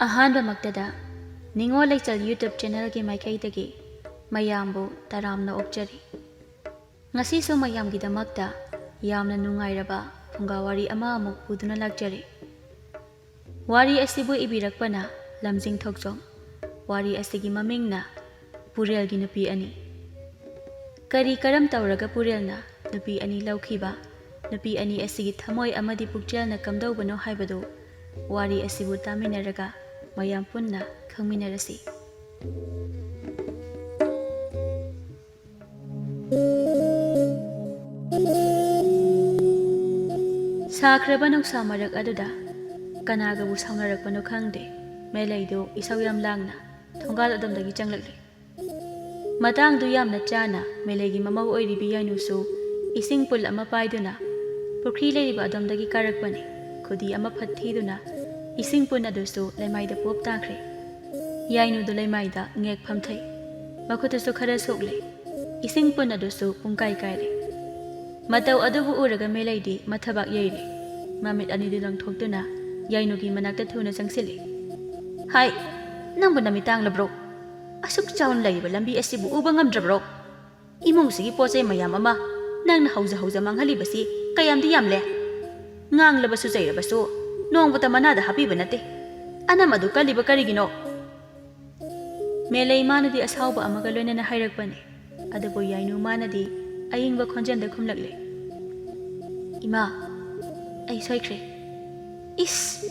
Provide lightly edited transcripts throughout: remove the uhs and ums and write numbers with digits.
ꯑꯍꯥꯟꯕꯃꯛꯇꯗ ꯅꯤꯡꯉꯣꯜ ꯂꯩꯆꯜ ꯌꯨꯇ꯭ꯌꯨꯕ ꯆꯦꯅꯦꯜꯒꯤ ꯃꯥꯏꯀꯩꯗꯒꯤ ꯃꯌꯥꯝꯕꯨ ꯇꯔꯥꯝꯅ ꯑꯣꯛꯆꯔꯤ꯫ ꯉꯁꯤꯁꯨ ꯃꯌꯥꯝꯒꯤꯗꯃꯛꯇ ꯌꯥꯝꯅ ꯅꯨꯡꯉꯥꯏꯔꯕ ꯐꯨꯡꯒꯥꯋꯥꯔꯤ ꯑꯃ ꯑꯃꯨꯛ ꯄꯨꯗꯨꯅ ꯂꯥꯛꯆꯔꯤ꯫ ꯋꯥꯔꯤ ꯑꯁꯤꯕꯨ ꯏꯕꯤꯔꯛꯄꯅ ꯂꯝꯖꯤꯡ ꯊꯣꯛꯆꯣꯝ꯫ ꯋꯥꯔꯤ ꯑꯁꯤꯒꯤ ꯃꯃꯤꯡꯅ ꯄꯨꯔꯦꯜꯒꯤ ꯅꯨꯄꯤ ꯑꯅꯤ꯫ ꯀꯔꯤ ꯀꯔꯝ ꯇꯧꯔꯒ ꯄꯨꯔꯦꯜꯅ ꯅꯨꯄꯤ ꯑꯅꯤ ꯂꯧꯈꯤꯕ, ꯅꯨꯄꯤ ꯑꯅꯤ ꯑꯁꯤꯒꯤ ꯊꯃꯣꯏ ꯑꯃꯗꯤ ꯄꯨꯛꯆꯦꯜꯅ ꯀꯝꯗꯧꯕꯅꯣ ꯍꯥꯏꯕꯗꯨ ꯋꯥꯔꯤ ꯑꯁꯤꯕꯨ ꯇꯥꯃꯤꯟꯅꯔꯒ ꯃꯌꯥꯝ ꯄꯨꯟꯅ ꯈꯪꯃꯤꯟꯅꯔꯁꯤ꯫ ꯁꯥꯈ꯭ꯔꯕ ꯅꯨꯡꯁꯥ ꯃꯔꯛ ꯑꯗꯨꯗ ꯀꯅꯥꯒꯕꯨ ꯁꯥꯎꯅꯔꯛꯄꯅꯣ ꯈꯪꯗꯦ, ꯃꯦꯂꯩꯗꯨ ꯏꯁꯧ ꯌꯥꯝ ꯂꯥꯡꯅ ꯊꯣꯡꯒꯥꯜ ꯑꯗꯣꯝꯗꯒꯤ ꯆꯪꯂꯛꯂꯤ꯫ ꯃꯇꯥꯡꯗꯨ ꯌꯥꯝꯅ ꯆꯥꯅ ꯃꯦꯂꯩꯒꯤ ꯃꯃꯧ ꯑꯣꯏꯔꯤꯕꯤ ꯌꯥꯏꯅꯨꯁꯨ ꯏꯁꯤꯡ ꯄꯨꯜ ꯑꯃ ꯄꯥꯏꯗꯨꯅ ꯄꯨꯈ꯭ꯔꯤ ꯂꯩꯔꯤꯕ ꯑꯗꯣꯝꯗꯒꯤ ꯀꯥꯔꯛꯄꯅꯤ꯫ ꯈꯨꯗꯤ ꯑꯃ ꯐꯠ ꯊꯤꯗꯨꯅ ꯏꯁꯤꯡ ꯄꯨꯟ ꯑꯗꯨꯁꯨ ꯂꯩꯃꯥꯏꯗ ꯄꯣꯞ ꯇꯥꯈ꯭ꯔꯦ꯫ ꯌꯥꯏꯅꯨꯗꯨ ꯂꯩꯃꯥꯏꯗ ꯉꯦꯛ ꯐꯝꯊꯩ, ꯃꯈꯨꯠꯇꯨꯁꯨ ꯈꯔ ꯁꯣꯛꯂꯦ꯫ ꯏꯁꯤꯡ ꯄꯨꯟ ꯑꯗꯨꯁꯨ ꯄꯨꯡꯀꯥꯏ ꯀꯥꯏꯔꯦ꯫ ꯃꯇꯧ ꯑꯗꯨꯕꯨ ꯎꯔꯒ ꯃꯦꯂꯩꯗꯤ ꯃꯊꯕꯥꯛ ꯌꯩꯔꯦ꯫ ꯃꯃꯤꯠ ꯑꯅꯤꯗꯨ ꯂꯪꯊꯣꯛꯇꯨꯅ ꯌꯥꯏꯅꯨꯒꯤ ꯃꯅꯥꯛꯇ ꯊꯨꯅ ꯆꯪꯁꯤꯜꯂꯤ꯫ "ꯍꯥꯏ, ꯅꯪꯕꯨ ꯅꯃꯤꯠ ꯇꯥꯡꯂꯕ꯭ꯔꯣ? ꯑꯁꯨꯛ ꯆꯥꯎꯅ ꯂꯩꯔꯤꯕ ꯂꯝꯕꯤ ꯑꯁꯤꯕꯨ ꯎꯕ ꯉꯝꯗ꯭ꯔꯕ꯭ꯔꯣ? ꯏꯃꯨꯡꯁꯤꯒꯤ ꯄꯣꯠꯆꯩ ꯃꯌꯥꯝ ꯑꯃ ꯅꯪꯅ ꯍꯧꯖ ꯃꯥꯡꯍꯜꯂꯤꯕꯁꯤ ꯀꯌꯥꯝꯗꯤ ꯌꯥꯝꯂꯦ? ꯉꯥꯡꯂꯕꯁꯨ ꯆꯩꯔꯕꯁꯨ ꯅꯣꯡꯃꯇ ꯃꯅꯥꯗ ꯍꯥꯞꯄꯤꯕ ꯅꯠꯇꯦ꯫ ꯑꯅꯝ ꯑꯗꯨ ꯀꯜꯂꯤꯕ ꯀꯔꯤꯒꯤꯅꯣ?" ꯃꯦꯂꯩ ꯃꯥꯅꯗꯤ ꯑꯁꯥꯎꯕ ꯑꯃꯒ ꯂꯣꯏꯅꯅ ꯍꯥꯏꯔꯛꯄꯅꯤ꯫ ꯑꯗꯨꯕꯨ ꯌꯥꯏꯅꯨ ꯃꯥꯅꯗꯤ ꯑꯏꯪꯕ ꯈꯣꯟꯖꯦꯜꯗ ꯈꯨꯝꯂꯛꯂꯦ꯫ "ꯏꯃꯥ, ꯑꯩ ꯁꯣꯏꯈ꯭ꯔꯦ." "ꯏꯁ,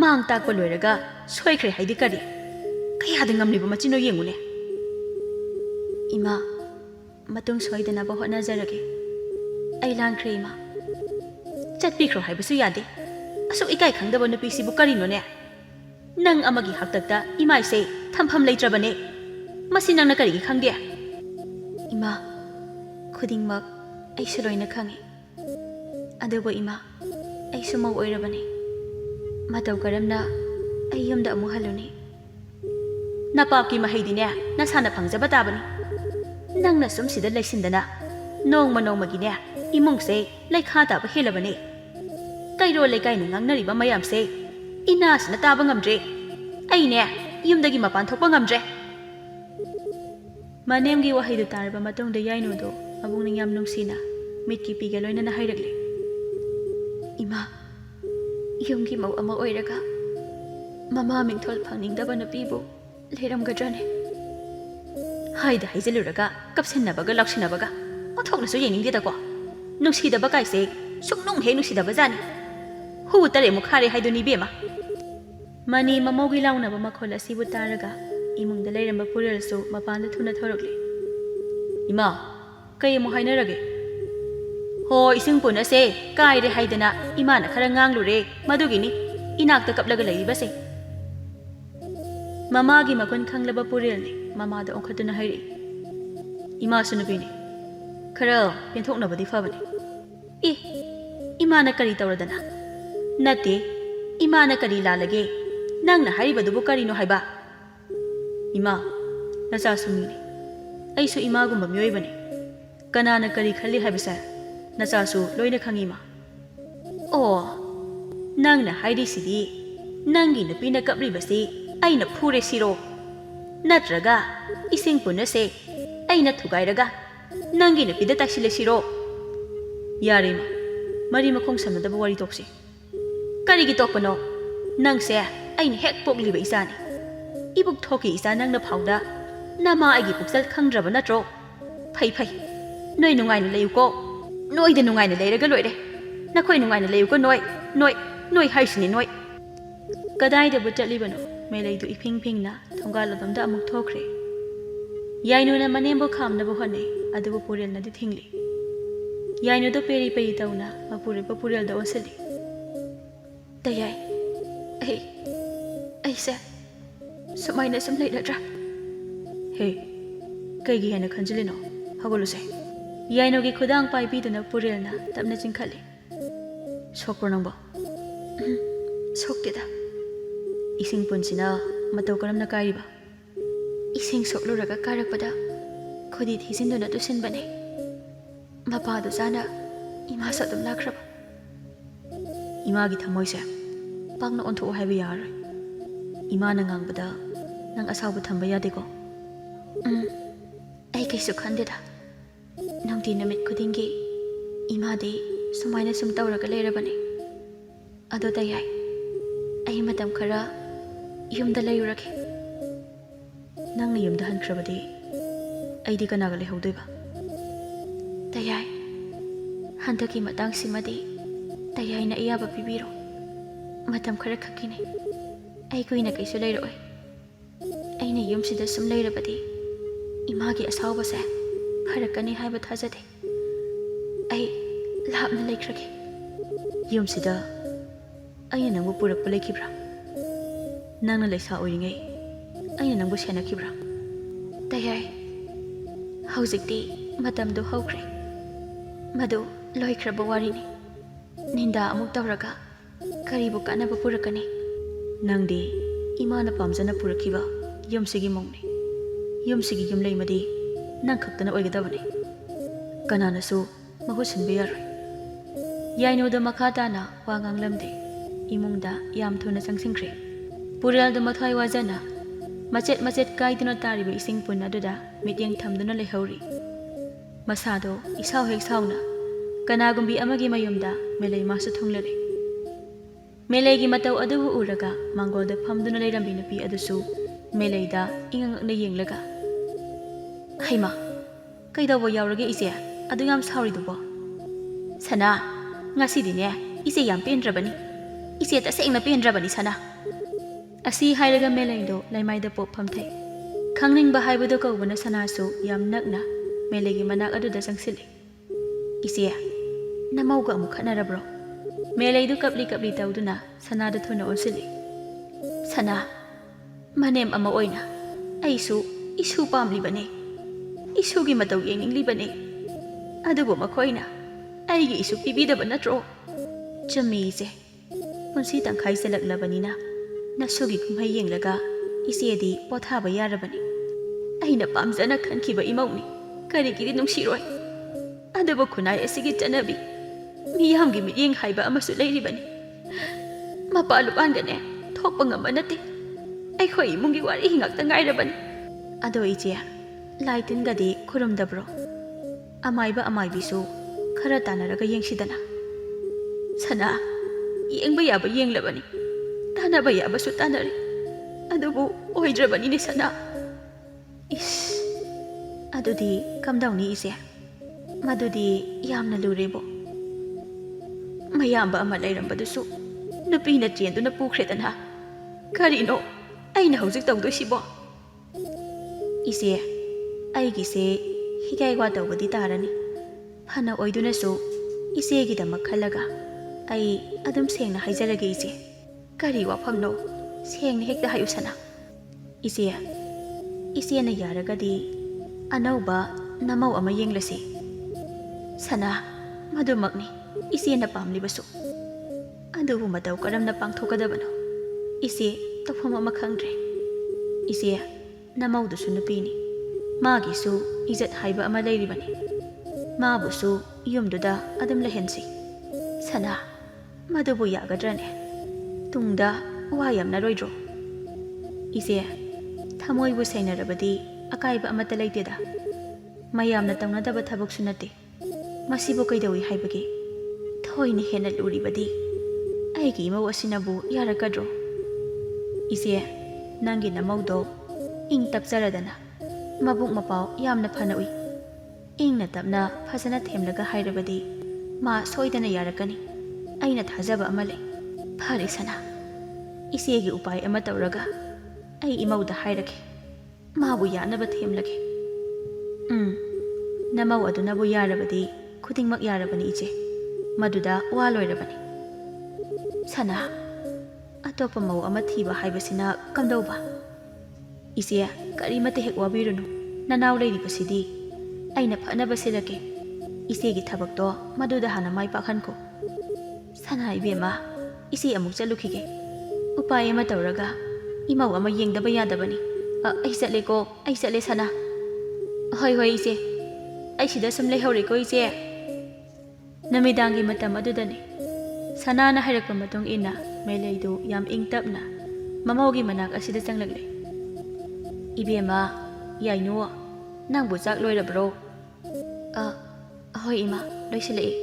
ꯃꯥꯡ ꯇꯥꯛꯄ ꯂꯣꯏꯔꯒ ꯁꯣꯏꯈ꯭ꯔꯦ ꯍꯥꯏꯗꯤ ꯀꯔꯤ? ꯀꯌꯥꯗ ꯉꯝꯂꯤꯕ ꯃꯆꯤꯟꯅꯣ ꯌꯦꯡꯉꯨꯅꯦ." "ꯏꯃꯥ, ꯃꯇꯨꯡ ꯁꯣꯏꯗꯅꯕ ꯍꯣꯠꯅꯖꯔꯒꯦ꯫ ꯑꯩ ꯂꯥꯟꯈ꯭ꯔꯦ ꯏꯃꯥ." "ꯆꯠꯄꯤꯈ꯭ꯔꯣ ꯍꯥꯏꯕꯁꯨ ꯌꯥꯗꯦ꯫ ꯑꯁꯨꯛ ꯏꯀꯥꯏ ꯈꯪꯗꯕ ꯅꯨꯄꯤꯁꯤꯕꯨ ꯀꯔꯤꯅꯣꯅꯦ? ꯅꯪ ꯑꯃꯒꯤ ꯍꯥꯛꯇꯛꯇ ꯏꯃꯥꯏꯁꯦ ꯊꯝꯐꯝ ꯂꯩꯇ꯭ꯔꯕꯅꯦ꯫ ꯃꯁꯤ ꯅꯪꯅ ꯀꯔꯤꯒꯤ ꯈꯪꯗꯦ?" "ꯏꯃꯥ, ꯈꯨꯗꯤꯡꯃꯛ ꯑꯩꯁꯨ ꯂꯣꯏꯅ ꯈꯪꯏ꯫ ꯑꯗꯨꯕꯨ ꯏꯃꯥ, ꯑꯩꯁꯨ ꯃꯧ ꯑꯣꯏꯔꯕꯅꯤ꯫ ꯃꯇꯧ ꯀꯔꯝꯅ ꯑꯩ ꯌꯨꯝꯗ ꯑꯃꯨꯛ ꯍꯜꯂꯨꯅꯤ?" "ꯅꯄꯥꯞꯀꯤ ꯃꯍꯩꯗꯤꯅꯦ ꯅꯁꯥꯅ ꯐꯪꯖꯕ ꯇꯥꯕꯅꯤ꯫ ꯅꯪꯅ ꯁꯨꯝ ꯁꯤꯗ ꯂꯩꯁꯤꯟꯗꯅ ꯅꯣꯡꯃ ꯅꯣꯡꯃꯒꯤꯅꯦ ꯏꯃꯨꯡꯁꯦ ꯂꯩꯈꯥ ꯇꯥꯕ ꯍꯦꯜꯂꯕꯅꯦ꯫ ꯀꯩꯔꯣꯜ ꯂꯩꯀꯥꯏꯅ ꯉꯥꯡꯅꯔꯤꯕ ꯃꯌꯥꯝꯁꯦ ꯏꯅꯥꯁꯤꯅ ꯇꯥꯕ ꯉꯝꯗ꯭ꯔꯦ꯫ ꯑꯩꯅꯦ ꯌꯨꯝꯗꯒꯤ ꯃꯄꯥꯟ ꯊꯣꯛꯄ ꯉꯝꯗ꯭ꯔꯦ." ꯃꯅꯦꯝꯒꯤ ꯋꯥꯍꯩꯗꯨ ꯇꯥꯔꯕ ꯃꯇꯨꯡꯗ ꯌꯥꯏꯅꯨꯗꯨ ꯃꯕꯨꯛꯅꯤꯡ ꯌꯥꯝ ꯅꯨꯡꯁꯤꯅ ꯃꯤꯠꯀꯤ ꯄꯤꯒ ꯂꯣꯏꯅꯅ ꯍꯥꯏꯔꯛꯂꯦ꯫ "ꯏꯃꯥ, ꯌꯨꯝꯒꯤ ꯃꯧ ꯑꯃ ꯑꯣꯏꯔꯒ ꯃꯃꯥ ꯃꯤꯡꯊꯣꯜ ꯐꯪꯅꯤꯡꯗꯕ ꯅꯨꯄꯤꯕꯨ ꯂꯩꯔꯝꯒꯗ꯭ꯔꯅꯦ? ꯍꯥꯏꯗ ꯍꯥꯏꯖꯤꯜꯂꯨꯔꯒ ꯀꯞꯁꯤꯟꯅꯕꯒ ꯂꯥꯎꯁꯤꯟꯅꯕꯒ ꯑꯣꯟꯊꯣꯛꯅꯁꯨ ꯌꯦꯡꯅꯤꯡꯗꯦꯗꯀꯣ꯫ ꯅꯨꯡꯁꯤꯗꯕ ꯀꯥꯏꯁꯦ ꯁꯨꯛꯅꯨꯡ ꯍꯦꯛ ꯅꯨꯡꯁꯤꯗꯕꯖꯥꯠꯅꯤ꯫ ꯍꯨ ꯇꯔꯦꯠꯃꯨꯛ ꯈꯥꯔꯦ ꯍꯥꯏꯗꯨꯅꯤ ꯏꯕꯦꯝꯃ." ꯃꯅꯤ ꯃꯃꯧꯒꯤ ꯂꯥꯎꯅꯕ ꯃꯈꯣꯜ ꯑꯁꯤꯕꯨ ꯇꯥꯔꯒ ꯏꯃꯨꯡꯗ ꯂꯩꯔꯝꯕ ꯄꯨꯔꯦꯜꯁꯨ ꯃꯄꯥꯟꯗ ꯊꯨꯅ ꯊꯣꯔꯛꯂꯦ꯫ "ꯏꯃꯥ, ꯀꯩ ꯑꯃꯨꯛ ꯍꯥꯏꯅꯔꯒꯦ?" "ꯍꯣ, ꯏꯁꯤꯡ ꯄꯨꯟ ꯑꯁꯦ ꯀꯥꯏꯔꯦ ꯍꯥꯏꯗꯅ ꯏꯃꯥꯅ ꯈꯔ ꯉꯥꯡꯂꯨꯔꯦ, ꯃꯗꯨꯒꯤꯅꯤ ꯏꯅꯥꯛꯇ ꯀꯞꯂꯒ ꯂꯩꯔꯤꯕꯁꯦ." ꯃꯃꯥꯒꯤ ꯃꯒꯨꯟ ꯈꯪꯂꯕ ꯄꯨꯔꯦꯜꯅꯤ ꯃꯃꯥꯗ ꯑꯣꯟꯈꯠꯇꯨꯅ ꯍꯥꯏꯔꯛꯏ꯫ "ꯏꯃꯥꯁꯨ ꯅꯨꯄꯤꯅꯤ, ꯈꯔ ꯄꯦꯟꯊꯣꯛꯅꯕꯗꯤ ꯐꯕꯅꯤ." "ꯏ, ꯏꯃꯥꯅ ꯀꯔꯤ ꯇꯧꯔꯗꯅ?" "ꯅꯠꯇꯦ, ꯏꯃꯥꯅ ꯀꯔꯤ ꯂꯥꯜꯂꯒꯦ? ꯅꯪꯅ ꯍꯥꯏꯔꯤꯕꯗꯨꯕꯨ ꯀꯔꯤꯅꯣ ꯍꯥꯏꯕ?" "ꯏꯃꯥ, ꯅꯆꯥꯁꯨ ꯃꯤꯅꯤ, ꯑꯩꯁꯨ ꯏꯃꯥꯒꯨꯝꯕ ꯃꯤꯑꯣꯏꯕꯅꯤ꯫ ꯀꯅꯥꯅ ꯀꯔꯤ ꯈꯜꯂꯤ ꯍꯥꯏꯕꯁꯦ ꯅꯆꯥꯁꯨ ꯂꯣꯏꯅ ꯈꯪꯏ ꯏꯃꯥ." "ꯑꯣ, ꯅꯪꯅ ꯍꯥꯏꯔꯤꯁꯤꯗꯤ ꯅꯪꯒꯤ ꯅꯨꯄꯤꯅ ꯀꯞꯂꯤꯕꯁꯤ ꯑꯩꯅ ꯐꯨꯔꯦ ꯁꯤꯔꯣ? ꯅꯠꯇ꯭ꯔꯒ ꯏꯁꯤꯡ ꯄꯨꯟ ꯑꯁꯦ ꯑꯩꯅ ꯊꯨꯒꯥꯏꯔꯒ ꯅꯪꯒꯤ ꯅꯨꯄꯤꯗ ꯇꯥꯏꯁꯤꯜꯂꯦ ꯁꯤꯔꯣ?" "ꯌꯥꯔꯦ ꯏꯃꯥ, ꯃꯔꯤ ꯃꯈꯣꯡ ꯁꯝꯅꯗꯕ ꯋꯥꯔꯤ ꯇꯣꯛꯁꯤ." "ꯀꯔꯤꯒꯤ ꯇꯣꯛꯄꯅꯣ? ꯅꯪꯁꯦ ꯑꯩꯅ ꯍꯦꯛ ꯄꯣꯛꯂꯤꯕ ꯏꯆꯥꯅꯤ꯫ ꯏꯕꯨꯛ ꯊꯣꯛꯀꯤ ꯏꯆꯥ ꯅꯪꯅ ꯐꯥꯎꯗ ꯅꯃꯥ ꯑꯩꯒꯤ ꯄꯨꯛꯆꯦꯜ ꯈꯪꯗ꯭ꯔꯕ ꯅꯠꯇ꯭ꯔꯣ? ꯐꯩ ꯐꯩ, ꯅꯣꯏ ꯅꯨꯡꯉꯥꯏꯅ ꯂꯩꯌꯨꯀꯣ꯫ ꯅꯣꯏꯗ ꯅꯨꯡꯉꯥꯏꯅ ꯂꯩꯔꯒ ꯂꯣꯏꯔꯦ꯫ ꯅꯈꯣꯏ ꯅꯨꯡꯉꯥꯏꯅ ꯂꯩꯌꯨꯀꯣ ꯅꯣꯏ ꯍꯥꯏꯁꯤꯅꯤ ꯅꯣꯏ." ꯀꯗꯥꯏꯗꯕꯨ ꯆꯠꯂꯤꯕꯅꯣ? ꯃꯦꯂꯩꯗꯨ ꯏꯐꯤꯡ ꯐꯤꯡꯅ ꯊꯣꯡꯒꯥꯜ ꯑꯗꯣꯝꯗ ꯑꯃꯨꯛ ꯊꯣꯛꯈ꯭ꯔꯦ꯫ ꯌꯥꯏꯅꯨꯅ ꯃꯅꯦꯝꯕꯨ ꯈꯥꯝꯅꯕ ꯍꯣꯠꯅꯩ, ꯑꯗꯨꯕꯨ ꯄꯨꯔꯦꯜꯅꯗꯤ ꯊꯤꯡꯂꯤ꯫ ꯌꯥꯏꯅꯨꯗꯨ ꯄꯦꯔꯤ ꯄꯦꯔꯤ ꯇꯧꯅ ꯃꯄꯨꯔꯣꯏꯕ ꯄꯨꯔꯦꯜꯗ ꯑꯣꯟꯁꯤꯜꯂꯤ꯫ "ꯗꯌꯥꯏ, ꯑꯩꯁꯦ ꯁꯨꯃꯥꯏꯅ ꯁꯨꯝ ꯂꯩꯔꯗ꯭ꯔꯥ?" "ꯍꯦ, ꯀꯩꯒꯤ ꯍꯦꯟꯅ ꯈꯟꯖꯤꯜꯂꯤꯅꯣ? ꯍꯧꯒꯠꯂꯨꯁꯦ." ꯌꯥꯏꯅꯨꯒꯤ ꯈꯨꯗꯥꯡ ꯄꯥꯏꯕꯤꯗꯨꯅ ꯄꯨꯔꯦꯜꯅ ꯇꯞꯅ ꯆꯤꯡꯈꯠꯂꯤ꯫ "ꯁꯣꯛꯄ꯭ꯔꯣ ꯅꯪꯕꯣ?" "ꯁꯣꯛꯇꯦꯗ." "ꯏꯁꯤꯡ ꯄꯨꯟꯁꯤꯅ ꯃꯇꯧ ꯀꯔꯝꯅ ꯀꯥꯏꯔꯤꯕ?" "ꯏꯁꯤꯡ ꯁꯣꯛꯂꯨꯔꯒ ꯀꯥꯔꯛꯄꯗ ꯈꯨꯗꯤ ꯊꯤꯖꯤꯟꯗꯨꯅ ꯇꯨꯁꯤꯟꯕꯅꯦ꯫ ꯃꯄꯥꯗꯨ ꯆꯥꯅ ꯏꯃꯥꯁꯨ ꯑꯗꯨꯝ ꯂꯥꯛꯈ꯭ꯔꯕ." "ꯏꯃꯥꯒꯤ ꯊꯃꯣꯏꯁꯦ ꯄꯥꯛꯅ ꯑꯣꯟꯊꯣꯛꯎ ꯍꯥꯏꯕ ꯌꯥꯔꯔꯣꯏ꯫ Imana ngangbada nang asabu thamba yadeko. ꯑꯩ ꯀꯩꯁꯨ ꯈꯟꯗꯦꯗ ꯅꯨꯡꯇꯤ ꯅꯨꯃꯤꯠ ꯈꯨꯗꯤꯡꯒꯤ ꯏꯃꯥꯗꯤ ꯁꯨꯃꯥꯏꯅ ꯁꯨꯝ ꯇꯧꯔꯒ ꯂꯩꯔꯕꯅꯤ ꯑꯗꯣ ꯇꯌꯥꯏ ꯑꯩ ꯃꯇꯝ ꯈꯔ ꯌꯨꯝꯗ ꯂꯩꯔꯨꯔꯒꯦ Nang na yumda hankrabadi aidi kanaga lehaudoiba. Tayai handaki matangsimadi tayai na iyaba pibiro matam khara khakini ai kuina kaisu leiroi aina yumsida sum leirabadi imagi asauba se pharakani haiba thajade ai lapna leikrage Yumsida ayna nangbu purak palekibra. Nang na leisa oiringai ayna nangbu senakibra. Tayai haujikti matamdu haukhre madu loikraba warini ninda amuk tawraga karibu kanaba purakani Nangdi imana pamjana purakiba yumsigi mongni. Yumsigi yumlei madi nang khaktana oigadabani. Kanana su mahu sinbe yaroi. Yainoda makhatana wangang lamde imungda yam thuna changsingkhre. Purialda mathai wajana macet kaiduna tariba ising punna duda mityang thamduna lehauri. Masado isau hek sauna kanagumbi amagi mayumda melei masu thunglare. Melei gi matau adubu uraga mangolda phamduna leirambi nupi adusu meleida ingangna yenglaga. Haima kaidawo yaurage ise adu yam sauri dubo. Sana ngasidine ise yam pendrabani. Ise tasengna pendrabani sana. Asi hairaga meleido laimaida pop phamthai. Khangningba haibado kaubana sanasu yam nakna melegi manak aduda changsili. Ise namauga amu khanarabro. Meleidu kapli tauduna sanada thuna onsili. Sana manem ama oina aisu isu pamlibane. Isugi matau yenginglibane. Adubo makoina aigi isu pibidaba natro. Chami ise punsi tangkhai selaklabanina nasugi kumhai yenglaga isedi pothaba yarabani. Aina pamjana khankiba imauni karigidi nungsiroi. Adubo khunai asigi chanabi miyamgi miyeng haiba amasu leiribani. Mapalupangane thokpa ngamba nate aikhoi imungi wari hingakta ngairabani. Ado ije laitin gadi khurumdabro. Amaiba amaibisu khara tanaraga yengsidana. Sana yengba yaba yenglabani. Tanaba yaba su tanari. Adubu oidrabani ni sana. Is adudi kamdauni ise. Madudi yamna lurebo. Mayamba ama leirambadasu nupina chenduna pukredana. Karino aina hojik tawdoisibo. Ise aigise higai wa tawbadi tarani. Hana oidunasu isegidamak khalaga ai adum sengna haijarage ise. Kari wafamno sengna hekta hayusana. Ise na yaragadi anauba namau ama yenglasi. Sana madumakni ise na pamlibasu. Adubu mataw karamna pangthokadabano. Ise tawfam ama khangdre. Ise namaudusu nupini. Magisu izat haiba ama leiribani. Mabusu yumduda adum lehensi. Sana madubu yagadrane. Tungda wayam naroidro. Ise thamoibu sainarabadi akaiba amata leiteda. Mayamna tawnadaba thabak sunate. Masibu kaidawi haibagi. Thoini hena luribadi. Aigi imau asinabu yarakadro. Ise nangi namaudo ing takjaradana. Mabuk mapau yamna phanawi. Ingna tapna phajana themlaga hairabadi ma soidana yarakani. Aina thajaba amale. Phare sana. Isegi upai ama tawraga ai imauda hairake. Mabu yanaba themlage. Namau adunabu yarabadi khudingmak yarabani ije. Maduda waloirabani. Sana atopa mau ama thiba haibasina kamdauba. Ise karimate hek wabirunu nanaw leiribasidi aina phanaba silake. Isegi thabakto maduda hana mai pakhanko. Sana ibema ise amuk chalukhige. Upai ama tawraga imau ama yengdaba yadabani. Ai chatle sana. Hoi ise ai sida sum leihore ko ise. Namidangi matam adudani. Sanana hairakpa matung ina meleidu yam ingtapna ꯃꯃꯧꯒꯤ ꯃꯅꯥꯛ ꯑꯁꯤꯗ ꯆꯪꯂꯛꯂꯦ꯫ ꯏꯕꯦꯝꯃ, ꯌꯥꯏꯅꯨ, ꯅꯪꯕꯨ ꯆꯥꯛ ꯂꯣꯏꯔꯕ꯭ꯔꯣ? ꯍꯣꯏ ꯏꯃꯥ, ꯂꯣꯏꯁꯤꯜꯂꯛꯏ꯫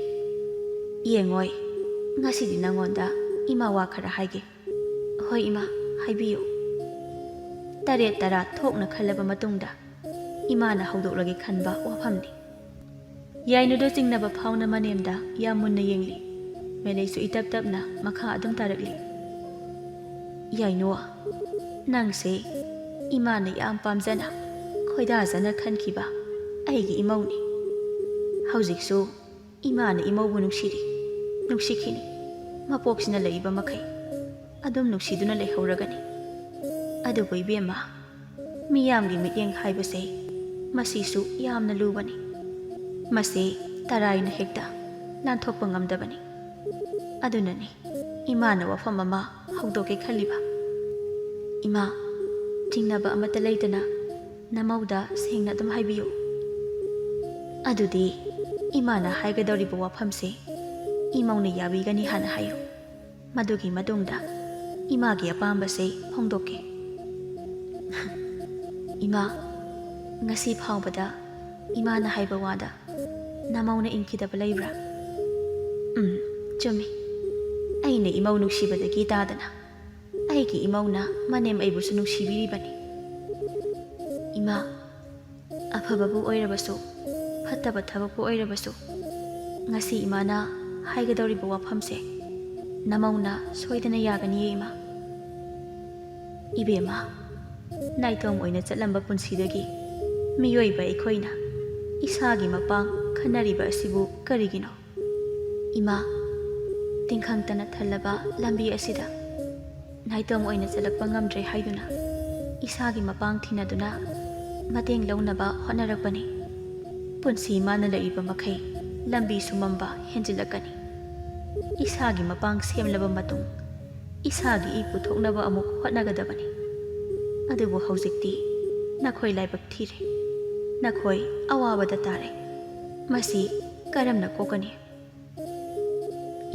ꯌꯦꯡꯉꯣꯏ, ꯉꯁꯤꯗꯤ ꯅꯪꯉꯣꯟꯗ ꯏꯃꯥ ꯋꯥ ꯈꯔ ꯍꯥꯏꯒꯦ꯫ ꯍꯣꯏ ꯏꯃꯥ, ꯍꯥꯏꯕꯤꯌꯨ꯫ 9 ꯊꯣꯛꯅ ꯈꯜꯂꯕ ꯃꯇꯨꯡꯗ ꯏꯃꯥꯅ ꯍꯧꯗꯣꯛꯂꯒꯦ ꯈꯟꯕ ꯋꯥꯐꯝꯅꯤ꯫ ꯌꯥꯏꯅꯨꯗ ꯆꯤꯡꯅꯕ ꯐꯥꯎꯅ ꯃꯅꯦꯝꯗ ꯌꯥꯝ ꯃꯨꯟꯅ ꯌꯦꯡꯂꯤ꯫ ꯃꯦꯂꯩꯁꯨ ꯏꯇꯞ ꯇꯞꯅ ꯃꯈꯥ ꯑꯗꯨꯝ ꯇꯥꯔꯛꯂꯤ꯫ ꯌꯥꯏꯅꯨ, ꯅꯪꯁꯦ ꯏꯃꯥꯅ ꯌꯥꯝ ꯄꯥꯝꯖꯅ ꯈꯣꯏꯗꯥꯖꯅ ꯈꯟꯈꯤꯕ ꯑꯩꯒꯤ ꯏꯃꯧꯅꯤ꯫ ꯍꯧꯖꯤꯛꯁꯨ ꯏꯃꯥꯅ ꯏꯃꯧꯕꯨ ꯅꯨꯡꯁꯤꯔꯤ, ꯅꯨꯡꯁꯤꯈꯤꯅꯤ, ꯃꯄꯣꯛꯁꯤꯅ ꯂꯩꯔꯤꯕ ꯃꯈꯩ ꯑꯗꯨꯝ ꯅꯨꯡꯁꯤꯗꯨꯅ ꯂꯩꯍꯧꯔꯒꯅꯤ꯫ ꯑꯗꯨꯕꯨ ꯏꯕꯦꯝꯃ, ꯃꯤꯌꯥꯝꯒꯤ ꯃꯤꯠꯌꯦꯡ ꯍꯥꯏꯕꯁꯦ ꯃꯁꯤꯁꯨ ꯌꯥꯝꯅ ꯂꯨꯕꯅꯤ꯫ ꯃꯁꯤ ꯇꯔꯥꯏꯅ ꯍꯦꯛꯇ ꯂꯥꯟꯊꯣꯛꯄ ꯉꯝꯗꯕꯅꯤ꯫ ꯑꯗꯨꯅꯅꯤ ꯏꯃꯥꯅ ꯋꯥꯐꯝ ꯑꯃ ꯍꯧꯗꯣꯛꯀꯦ ꯈꯜꯂꯤꯕ꯫ ꯏꯃꯥ, ꯆꯤꯡꯅꯕ ꯑꯃꯠꯇ ꯂꯩꯇꯅ ꯅꯃꯧꯗ ꯁꯦꯡꯅ ꯑꯗꯨꯝ ꯍꯥꯏꯕꯤꯌꯨ꯫ ꯑꯗꯨꯗꯤ ꯏꯃꯥꯅ ꯍꯥꯏꯒꯗꯧꯔꯤꯕ ꯋꯥꯐꯝꯁꯦ ꯏꯃꯧꯅ ꯌꯥꯕꯤꯒꯅꯤ ꯍꯥꯟꯅ ꯍꯥꯏꯌꯨ꯫ ꯃꯗꯨꯒꯤ ꯃꯇꯨꯡꯗ ꯏꯃꯥꯒꯤ ꯑꯄꯥꯝꯕꯁꯦ ꯐꯣꯡꯗꯣꯛꯀꯦ꯫ ꯏꯃꯥ, ꯉꯁꯤ ꯐꯥꯎꯕꯗ ꯏꯃꯥꯅ ꯍꯥꯏꯕ ꯋꯥꯗ ꯅꯃꯧꯅ ꯏꯟꯈꯤꯗꯕ ꯂꯩꯕ꯭ꯔꯥ? ꯆꯨꯝꯃꯤ꯫ ꯑꯩꯅ ꯏꯃꯧ ꯅꯨꯡꯁꯤꯕꯗꯒꯤ ꯇꯥꯗꯅ ꯑꯩꯒꯤ ꯏꯃꯧꯅ ꯃꯅꯦꯝ ꯑꯩꯕꯨꯁꯨ ꯅꯨꯡꯁꯤꯕꯤꯔꯤꯕꯅꯤ꯫ ꯏꯃꯥ, ꯑꯐꯕꯕꯨ ꯑꯣꯏꯔꯕꯁꯨ ꯐꯠꯇꯕ ꯊꯕꯛꯄꯨ ꯑꯣꯏꯔꯕꯁꯨ ꯉꯁꯤ ꯏꯃꯥꯅ ꯍꯥꯏꯒꯗꯧꯔꯤꯕ ꯋꯥꯐꯝꯁꯦ ꯅꯃꯧꯅ ꯁꯣꯏꯗꯅ ꯌꯥꯒꯅꯤꯌꯦ ꯏꯃꯥ꯫ ꯏꯕꯦꯝꯃ, ꯅꯥꯏꯇꯣꯝ ꯑꯣꯏꯅ ꯆꯠꯂꯝꯕ ꯄꯨꯟꯁꯤꯗꯒꯤ ꯃꯤꯑꯣꯏꯕ ꯑꯩꯈꯣꯏꯅ ꯏꯁꯥꯒꯤ ꯃꯄꯥꯡ ꯈꯟꯅꯔꯤꯕ ꯑꯁꯤꯕꯨ ꯀꯔꯤꯒꯤꯅꯣ? ꯏꯃꯥ, ꯇꯤꯡꯈꯪꯇꯅ ꯊꯜꯂꯕ ꯂꯝꯕꯤ ꯑꯁꯤꯗ ꯅꯥꯏꯇꯣꯝ ꯑꯣꯏꯅ ꯆꯠꯂꯛꯄ ꯉꯝꯗ꯭ꯔꯦ ꯍꯥꯏꯗꯨꯅ ꯏꯁꯥꯒꯤ ꯃꯄꯥꯡ ꯊꯤꯅꯗꯨꯅ ꯃꯇꯦꯡ ꯂꯧꯅꯕ ꯍꯣꯠꯅꯔꯛꯄꯅꯤ꯫ ꯄꯨꯟꯁꯤ ꯃꯥꯅ ꯂꯩꯔꯤꯕ ꯃꯈꯩ ꯂꯝꯕꯤ ꯁꯨꯃꯝꯕ ꯍꯦꯟꯖꯤꯜꯂꯛꯀꯅꯤ꯫ ꯏꯁꯥꯒꯤ ꯃꯄꯥꯡ ꯁꯦꯝꯂꯕ ꯃꯇꯨꯡ ꯏꯁꯥꯒꯤ ꯏ ꯄꯨꯊꯣꯛꯅꯕ ꯑꯃꯨꯛ ꯍꯣꯠꯅꯒꯗꯕꯅꯤ꯫ ꯑꯗꯨꯕꯨ ꯍꯧꯖꯤꯛꯇꯤ ꯅꯈꯣꯏ ꯂꯥꯏꯕꯛ ꯊꯤꯔꯦ, ꯅꯈꯣꯏ ꯑꯋꯥꯕꯗ ꯇꯥꯔꯦ꯫ ꯃꯁꯤ ꯀꯔꯝꯅ ꯀꯣꯛꯀꯅꯤ?